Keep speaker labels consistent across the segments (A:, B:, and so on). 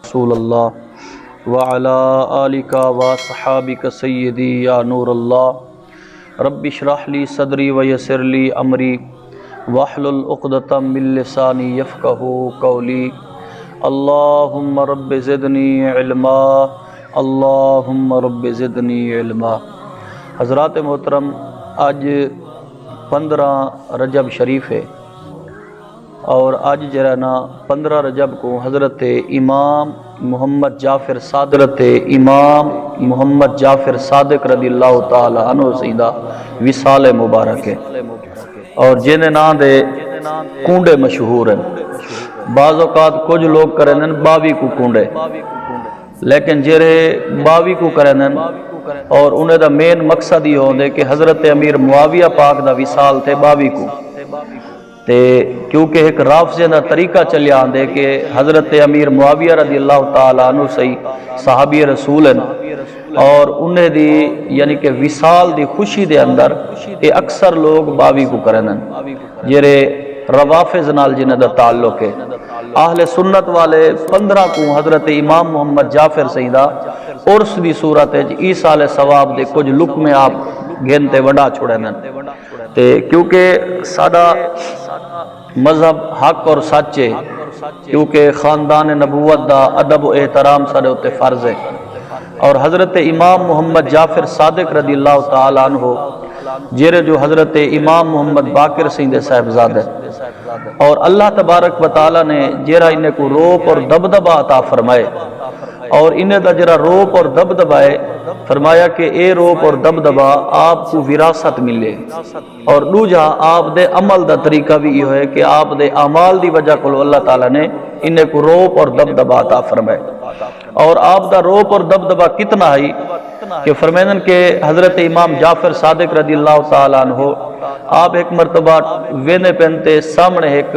A: رسول اللہ وعلا آلک وصحابک سیدی یا نور اللہ رب اشرح لی صدری ویسر لی امری واحلل عقدۃ من لسانی یفقہوا قولی اللہم رب زدنی علما اللہم رب زدنی علما۔ حضرات محترم، آج 15 رجب شریف ہے اور آج جرانا 15 رجب کو حضرت امام محمد جعفر صادق رضی اللہ تعالی عنہ سیدہ وصال مبارک ہے اور جن نام دے کونڈے مشہور ہیں۔ بعض اوقات کچھ لوگ کریں 22 کو کونڈے، لیکن جرے 22 کو کریں اور انہیں دا مین مقصد یہ ہوندے کہ حضرت امیر معاویہ پاک دا وصال تھے 22 کو، تے کیونکہ ایک رافضے دا طریقہ چلے آندے کہ حضرت امیر معاویہ رضی اللہ تعالیٰ عنہ صحیح صحابی رسول ہیں اور انہیں دی یعنی کہ وصال دی خوشی دے اندر یہ اکثر لوگ 22 کو کریں جرے روافض نال جنہ دا تعلق ہے۔ اہل سنت والے 15 کو حضرت امام محمد جعفر سیدہ عرس دی صورت ہے عیسیٰ علیہ ثواب دے کچھ لقمے آپ گھنتے وڈا چھوڑے تے کیونکہ سادہ مذہب حق اور سچے، کیونکہ خاندان نبوت دا ادب و احترام سارے ہوتے فرض ہے اور حضرت امام محمد جعفر صادق رضی اللہ تعالیٰ عنہ جیرے جو حضرت امام محمد باقر سیندے صاحبزادہ اور اللہ تبارک و تعالیٰ نے جیرا انہیں کو روپ اور دبدبہ عطا فرمائے اور انہیں دا جرا روپ اور دبدبہ فرمایا کہ اے روپ اور دبدبہ آپ کو وراثت ملے اور دوجا آپ دے عمل دا طریقہ بھی یہ ہے کہ آپ دے اعمال دی وجہ کو اللہ تعالیٰ نے انہیں کو روپ اور دبدبہ عطا فرمائے اور آپ دا روپ اور دبدبہ کتنا ہے کہ فرمائن کہ حضرت امام جعفر صادق رضی اللہ تعالیٰ عنہ آپ ایک مرتبہ وینے پہنتے سامنے ایک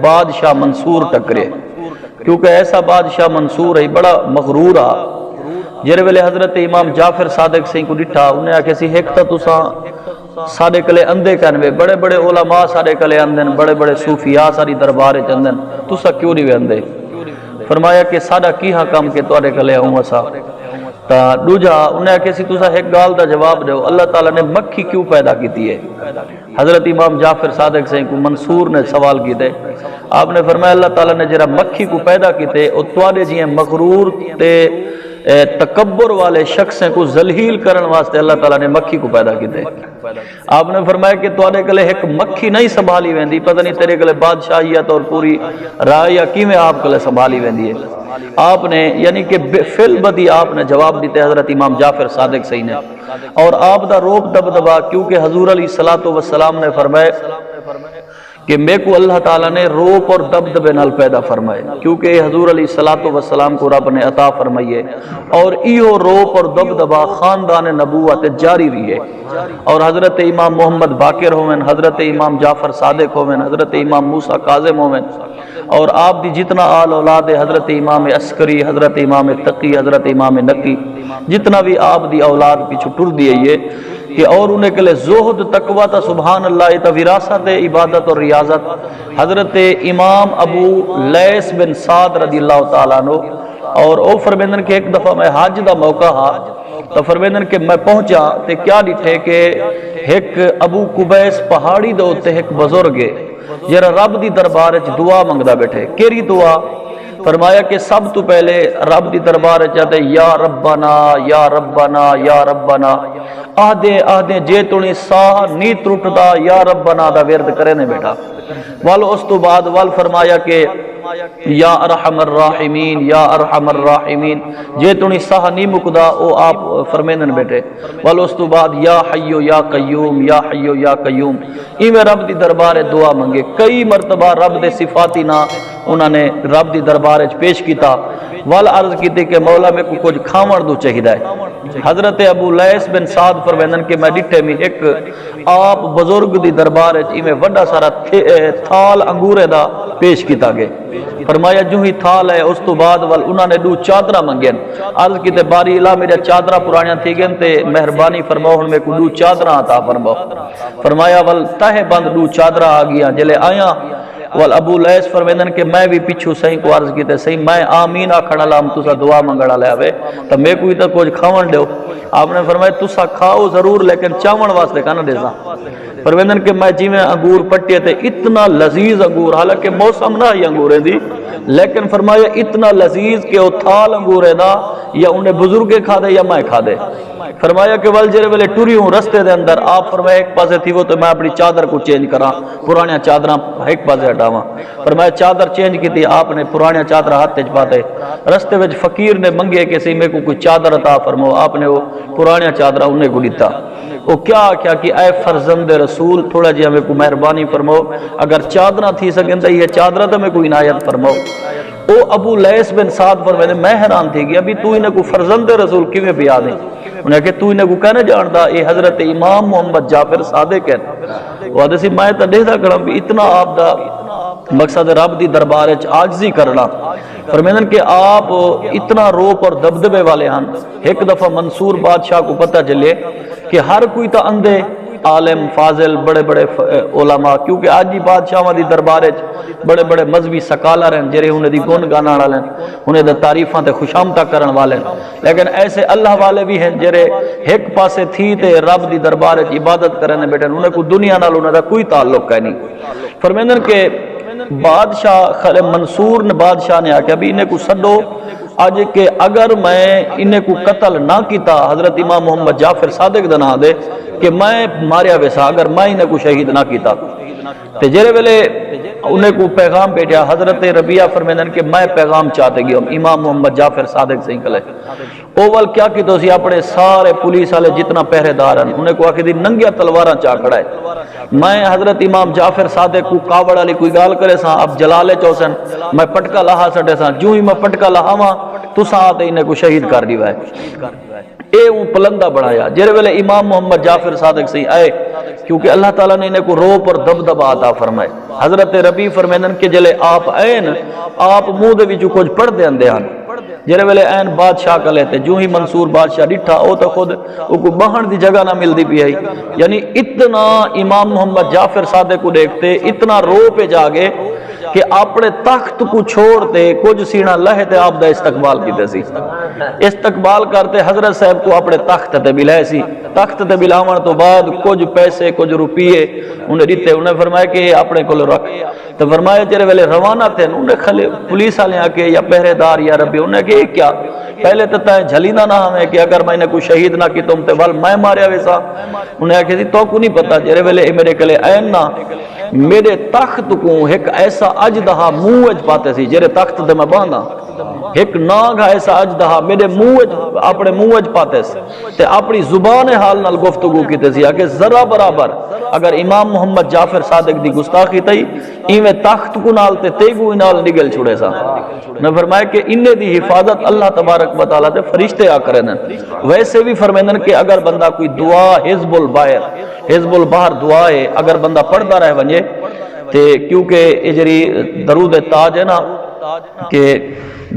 A: بادشاہ منصور ٹکرے، کیونکہ ایسا بادشاہ منصور ہے بڑا مغرور آ جرے ویلے حضرت امام جعفر صادق سے کو ڈٹھا انہیں آکے سی ایک تا تساں ساڑے کلے اندے کنوے بڑے بڑے علماء ساڑے کلے اندن بڑے بڑے صوفیاء ساری دربارے چندن تساں کیوں نہیں اندے؟ فرمایا کہ ساڑا کی ہاں کام کے توارے کلے ہوں اسا تا دوجا انہیں آکے سی تساں ایک گال دا جواب دے اللہ تعالیٰ نے مکھی کیوں پیدا کی ہے؟ حضرت امام جعفر صادق سے کو منصور نے سوال کی دے، آپ نے فرمایا اللہ تعالیٰ نے جرا مکھی کو پیدا کی تے اور توارے جی مغرور تے تکبر والے شخص کو ذلیل کرن واسطے اللہ تعالیٰ نے مکھی کو پیدا کی دے۔ آپ نے فرمایا کہ توارے کلے ایک مکھی نہیں سنبھالی ویندی، پتہ نہیں تیرے کلے بادشاہیت اور پوری رائے کیویں آپ کلے سنبھالی ویندی ہے۔ آپ نے یعنی کہ فل بدی آپ نے جواب دیتے حضرت امام جعفر صادق صحیح نے اور آپ دا روپ دبدبا کیونکہ حضور علیہ السلام نے فرمائے کہ میں کو اللہ تعالیٰ نے روپ اور دبدبے نال پیدا فرمائے، کیونکہ حضور علیہ السلام کو رب نے عطا فرمائیے اور ایو روپ اور دبدبا خاندان نبوت جاری رہی ہے اور حضرت امام محمد باقر ہوئن، حضرت امام جعفر صادق ہوئن، حضرت امام موسیٰ کاظم ہوئن اور آپ دی جتنا آل اولاد حضرت امام عسکری، حضرت امام تقی، حضرت امام نقی جتنا بھی آپ دی اولاد پیچھو ٹر دیئے یہ کہ اور انہیں کے لئے زہد تقوی تا سبحان اللہ تا وراثت عبادت اور ریاضت حضرت امام ابو لیث بن سعد رضی اللہ تعالیٰ عنہ اور او فرمیندن کہ ایک دفعہ میں حج دا موقع ہا تو فرمیندن کہ میں پہنچا تے کیا ڈٹھے کہ ایک ابو قبیس پہاڑی دے ہوتے ایک بزرگے جرا رب دی دربار دعا منگدا بیٹھے، کیری دعا؟ فرمایا کہ سب تو پہلے رب دی دربار چاہتے یا ربنا یا ربنا یا ربنا آدھے جے تونی ساہ نی ترٹدا یا ربنا دا ورد کرے نے بیٹھا وال اس تو بعد وال فرمایا کہ یا ارحم الراحمین یا ارحم الراحمین جے تونی ساہ نی مکدا او آپ فرمیندن بیٹھے وال اس تو بعد یا حیو یا قیوم یا حیو یا قیوم ایویں رب دی دربار دعا منگے کئی مرتبہ رب دے صفاتی نا انہوں نے رب دی دربار پیش کیتا وال عرض کیتے کہ مولا میں کو کچھ کھاون دو چاہیدا ہے۔ حضرت ابو لیث بن سعد فرمیندن کہ میں ڈٹھے میں ایک آپ بزرگ دی دربار ایویں وڈا سارا تھال انگورے دا پیش کیتا گئے، فرمایا جو ہی تھال ہے اس تو بعد وال انہوں نے دو چادرہ منگین، عرض کیتے باری الہ میرے چادرہ پرانیاں تھی گئن تے مہربانی فرماؤ میں کو دو چادرہ آتا فرماؤ، فرمایا وال تاہ بند دو چادرہ آگیا جلے آیا ابو لیس فرمیندن کہ میں بھی پچھو سہی کو عرض کیتے سہی میں آمین آکھن والا ہم تسا دعا منگڑا لے آوے تو میں کوئی تو کچھ کھاون دیو. آپ نے فرمایا تسا کھاؤ ضرور لیکن چاون واسطے کھانا دیسا. فرمیندن کہ میں جی میں انگور پٹے تے اتنا لذیذ انگور، حالانکہ موسم نہ ہی انگور دی، لیکن فرمایا اتنا لذیذ کہ وہ تھال انگور ہے دا یا انہیں بزرگے کھا دے یا میں کھا دے. فرمایا کہ ول جرے ویلے ٹری ہوں رستے دے اندر آپ فرمایا ایک پاسے تھی وہ تو میں اپنی چادر کو چینج کراں، پرانیاں چادراں ایک پاسے ہٹاواں. فرمایا چادر چینج کی تھی، آپ نے پرانیاں چادر ہاتھ وچ پاتے. رستے وچ فقیر نے منگے کہ سی میں کو کوئی چادر عطا فرماؤ، آپ نے وہ پرانیاں چادراں انہیں کو دیتا. وہ کیا کہ اے فرزند رسول تھوڑا جی ہمیں کو مہربانی فرماؤ، اگر چادراں تھی سکیں تو یہ چادراں تو میں کو عنایت فرماؤ. او ابو لیس بن سعد فرمائے میں حیران تھی کہ ابھی تو انہیں کو فرزند رسول کیویں پیا دیں. انہیں کہ تو انہیں کو کہنا جاندا اے حضرت امام محمد جعفر صادق ہے. وہ آدھے میں تو دیکھتا کرا بھی اتنا آپ دا مقصد رب دی دربار وچ عاجزی کرنا. فرمیندن کہ آپ اتنا روپ اور دبدبے والے ہیں. ایک دفعہ منصور بادشاہ کو پتہ چلے کہ ہر کوئی تا اندے عالم فاضل بڑے بڑے علماء، کیونکہ آج بھی بادشاہاں دی دربار وچ بڑے بڑے مذہبی سکالر ہیں جڑے انہیں دی گن گانا والے ہیں، انہیں دی تعریفاں تے خوشامدہ کرن والے ہیں. لیکن ایسے اللہ والے بھی ہیں جڑے ایک پاسے تھی تے رب دی دربار وچ عبادت کرنے بیٹھے، انہیں کو دنیا نال انہیں دا کوئی تعلق ہے نہیں. فرمیندن کہ بادشاہ منصور نے بادشاہ نے آکھیا بھی انہیں کو سڈو اج کہ اگر میں انہیں کو قتل نہ کیتا حضرت امام محمد جعفر صادق دا نام دے کہ میں ماریا ویسا اگر میں انہیں کو شہید نہ کیتا. تے جرے ویلے انہیں کو پیغام بھیجا حضرت ربیعہ فرمیندن کہ میں پیغام چاہتے گیا امام محمد جعفر صادق سے کلے اوول کیا کی تو سی اپنے سارے پولیس والے جتنا پہرے دار ہیں انہیں کو آخی دی ننگیا تلواراں چاہ کھڑا ہے. میں حضرت امام جعفر صادق کو کاوڑ علی کوئی گال کرے سا اب جلالے چوسن میں پٹکا لہا سٹے سا جو ہی میں پٹکا لہاواں تو ساتھ انہیں کو شہید کر دیوا ہے. اے وہ پلندہ بڑھایا جرے ویلے امام محمد جعفر صادق سے آئے کیونکہ اللہ تعالیٰ نے انہیں کو روپ اور دبدبا عطا فرمائے. حضرت ربی فرمیندن کہ جلے آپ این آپ منہ دے وچوں کچھ پڑھ دے اندے ہن جرے ویلے این بادشاہ کا لیتے جو ہی منصور بادشاہ ڈٹھا او تو خود او کو بہن دی جگہ نہ مل دی پی آئی. یعنی اتنا امام محمد جعفر صادق کو دیکھتے اتنا رو پہ جاگے کہ اپنے تخت کو چھوڑتے کچھ سینہ لہتے آپ دا استقبال کیتے سی. استقبال کرتے حضرت صاحب کو اپنے تخت تے بلائے سی. تخت تے بلاون تو بعد کچھ پیسے کچھ روپیے انہیں دیتے. انہیں فرمایا کہ اپنے کو رکھ تو فرمایا جرے ویلے روانہ تھے انہیں خلے پولیس والے آ کے یا پہرے دار یا ربی انہیں کہ کیا پہلے تو تائیں جھلینا نہ ہمیں کہ اگر میں نے کوئی شہید نہ کی تم تے ول میں ماریا ویسا. انہیں آکھے سی تو کو نہیں پتا جرے ویلے میرے کلے این نہ میرے تخت کو ایک ایسا اجدہا منہ اج پاتے سی جرے تخت دے میں باندھا ایک ناگ ایسا اجدہا میرے منہ اپنے منہ اج پاتے سی تے اپنی زبان حال نال گفتگو کیتے سی کہ ذرا برابر اگر امام محمد جعفر صادق دی گستاخی تئی ایویں تخت کو نال تے تیگو نال نگل چھڑے سا. نے فرمایا کہ انہیں دی حفاظت اللہ تبارک و تعالیٰ تے فرشتے آ کریں. ویسے بھی فرمیندن کہ اگر بندہ کوئی دعا حزب البحر دعا ہے اگر بندہ پڑھتا رہ ونجے تے کیونکہ اجری درود تاج ہے نا کہ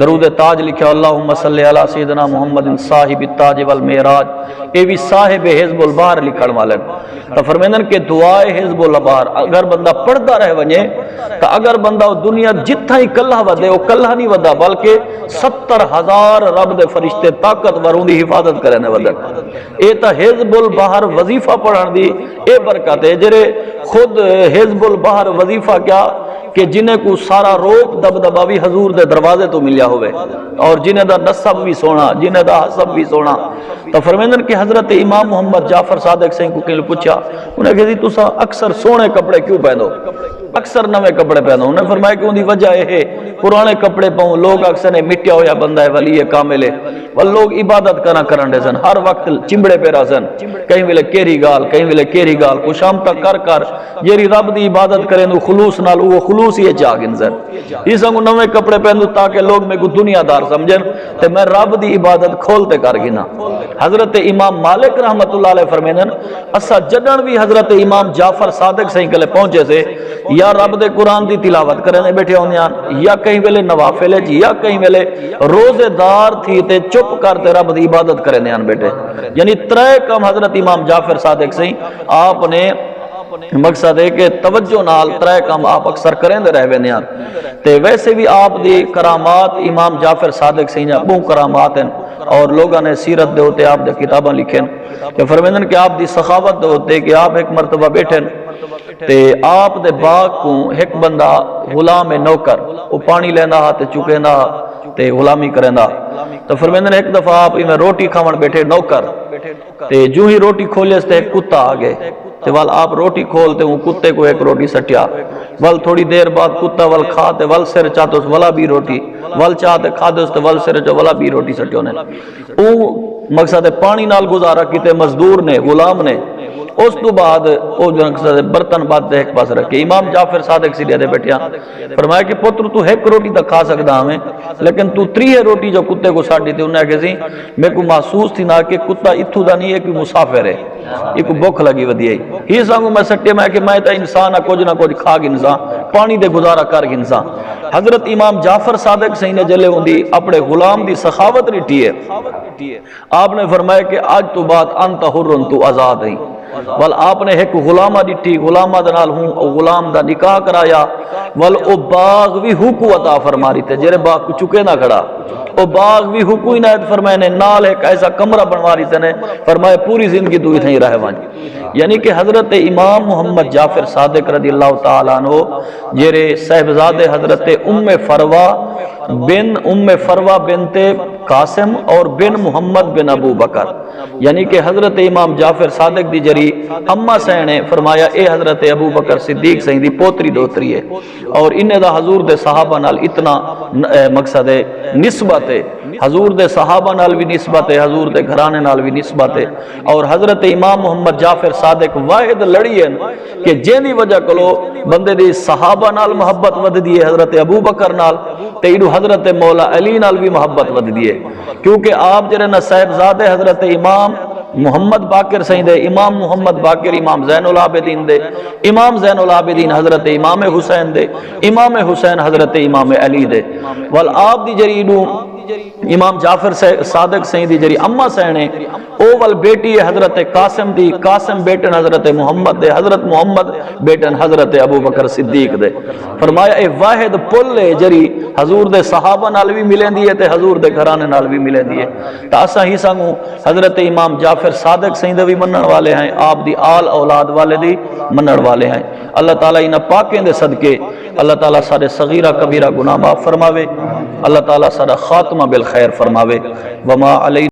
A: درود تاج لکھا اللہم صلی علی سیدنا محمد صاحب التاج والمعراج اے بھی صاحب حزب البحر لکھن والے. تو فرمیندن کہ دعائے حزب البحر اگر بندہ پڑھتا رہ ونجے تو اگر بندہ دنیا جتھا ہی کلہ ودے وہ کلہ نہیں ودا بلکہ 70,000 رب دے فرشتے طاقت وروں دی حفاظت کرنے ودن. اے تا حزب البحر وظیفہ پڑھن دی اے برکت ہے جرے خود حزب البحر وظیفہ کیا کہ جنہیں کو سارا روپ دبدبا بھی حضور دے دروازے تو ملیا ہوئے اور جنہیں دا نسب بھی سونا جنہیں دا حسب بھی سونا. تو فرمیندن کہ حضرت امام محمد جعفر صادق سے کو کہیں پوچھا انہیں کہا تو سا اکثر سونے کپڑے کیوں پہنو اکثر نوے کپڑے پہنو. انہیں فرمایا کہ ان دی وجہ ہے پرانے کپڑے پاؤں لوگ اکثر نے مٹیا ہویا بندہ ہے ولی کامل ہے وال لوگ عبادت کرن دے سن ہر وقت چمڑے پہ رہا سن کہیں ویلے کیری گال کو شام تک کر جیری رب دی عبادت کریں تو خلوص نال وہ خلوص یہ چاہ گنزر اس کو نوے کپڑے پہنو تاکہ لوگ میں کو دنیا دار سمجھن تے میں رب دی عبادت کھولتے کر گنا. حضرت امام مالک رحمت اللہ علیہ فرمیندن اسا جڈن بھی حضرت امام جعفر صادق سے کلے پہنچے سے یا رب دے قرآن دی تلاوت کرنے بیٹھے ہونے یا کہیں ویلے نوافل یا کہیں ویلے روزے دار تھی تے چپ کرتے رب دی عبادت کرنے بیٹھے. یعنی ترے کم حضرت امام جعفر صادق سے آپ نے مقصد ہے کہ توجہ نال ترے کام آپ اکثر کریں دے رہے ویندے ہیں تے ویسے بھی آپ دی کرامات امام جعفر صادق سے بہت کرامات ہیں اور لوگوں نے سیرت دے ہوتے آپ دے کتاباں لکھیں کہ فرمیندن کہ آپ دی سخاوت دے ہوتے کہ آپ ایک مرتبہ بیٹھیں تے آپ دے باغ کو ایک بندہ غلام نوکر وہ پانی لینا تے چکیندا تے غلامی کریندا تو فرمیندن ایک دفعہ آپ میں روٹی کھاون بیٹھے نوکر تے جو ہی روٹی کھولے تے ایک کتا آگے تے وال آپ روٹی کھولتے ہوں کتے کو ایک روٹی سٹیا وال تھوڑی دیر بعد کتا وال کھاتے وال سر چاہتے اس والا بھی روٹی وال چاہتے کھاتے اس تے وال سر چاہتے والا بھی روٹی سٹیوں نے او مقصد پانی نال گزارا کیتے مزدور نے غلام نے اس تو بعد او جو برتن بعد ایک پاس رکھے امام جعفر صادق سی دے بیٹھیا فرمایا کہ پتر تو ایک روٹی تک کھا سکدا ہمیں لیکن تو 3 روٹی جو کتے کو ساڑی تھی انہیں کہا سی میں کو محسوس تھی نا کہ کتا اتھو دا نہیں ہے کہ مسافر ہے یہ کو بھوک لگی ودی ہے ہی سانگو میں سٹے میں کہ میں تا انسان کچھ نہ کچھ کھا گی انسان پانی دے گزارا کر گی انسان حضرت امام جعفر صادق سے انہیں جلے ہوندی اپنے غلام دی سخاوت رٹی ہے آپ نے فرمایا کہ آج تو بات انت حرن تو آزاد ہیں ول آپ نے ایک غلامہ ڈٹھی غلامہ دنال ہوں غلام دا نکاح کرایا ول او باغ بھی حقوق عطا فرماری تے جرے باغ کو چکے نہ کھڑا او باغ بھی حقوق عنایت فرمائے نے نال ایک ایسا کمرہ بنواری تے نے فرمائے پوری زندگی تو اتھیں رہ وانی یعنی کہ حضرت امام محمد جعفر صادق رضی اللہ تعالیٰ عنہ جرے صاحبزادے حضرت ام فروہ بنت قاسم اور بن محمد بن ابو بکر یعنی کہ حضرت امام جعفر صادق دی جری اما سین نے فرمایا اے حضرت ابو بکر صدیق سین دی پوتری دوتری ہے اور انہیں دا حضور دے صحابہ نال اتنا مقصد ہے نسبت ہے حضور دے صحابہ نال بھی نسبت ہے حضور دے گھرانے نال بھی نسبت ہے اور حضرت امام محمد جعفر صادق واحد لڑی ہے کہ جیندی وجہ کلو بندے دی صحابہ نال محبت ود دی ہے حضرت ابو بکر نال تے ایڈو حضرت مولا علی نال بھی محبت ود دی ہے کیونکہ آپ جرے نہ صاحبزادے حضرت امام محمد باقر سین دے امام محمد باقر امام زین العابدین دے امام زین العابدین حضرت امام حسین دے امام حسین حضرت امام علی دے وال آپ دی جریڈو امام جعفر صادق سین دی جری اما سینے او وال بیٹی حضرت قاسم دی قاسم بیٹن حضرت محمد دے حضرت محمد بیٹن حضرت ابو بکر صدیق دے فرمایا اے واحد پل ہے جری حضور دے صحابہ نال بھی ملیں دی ہے تے حضور دے گھرانے نال بھی ملیں دی ہے تا اسا ہی سانگو حضرت امام جعفر صادق سین دے بھی منن والے ہیں آپ دی آل اولاد والے دی منن والے ہیں اللہ تعالیٰ انہاں پاکیں دے صدقے اللہ تعالیٰ سارے صغیرہ کبیرہ گناہ معاف فرماوے اللہ تعالیٰ سارا خاتمہ بالخیر فرماوے وما علیہ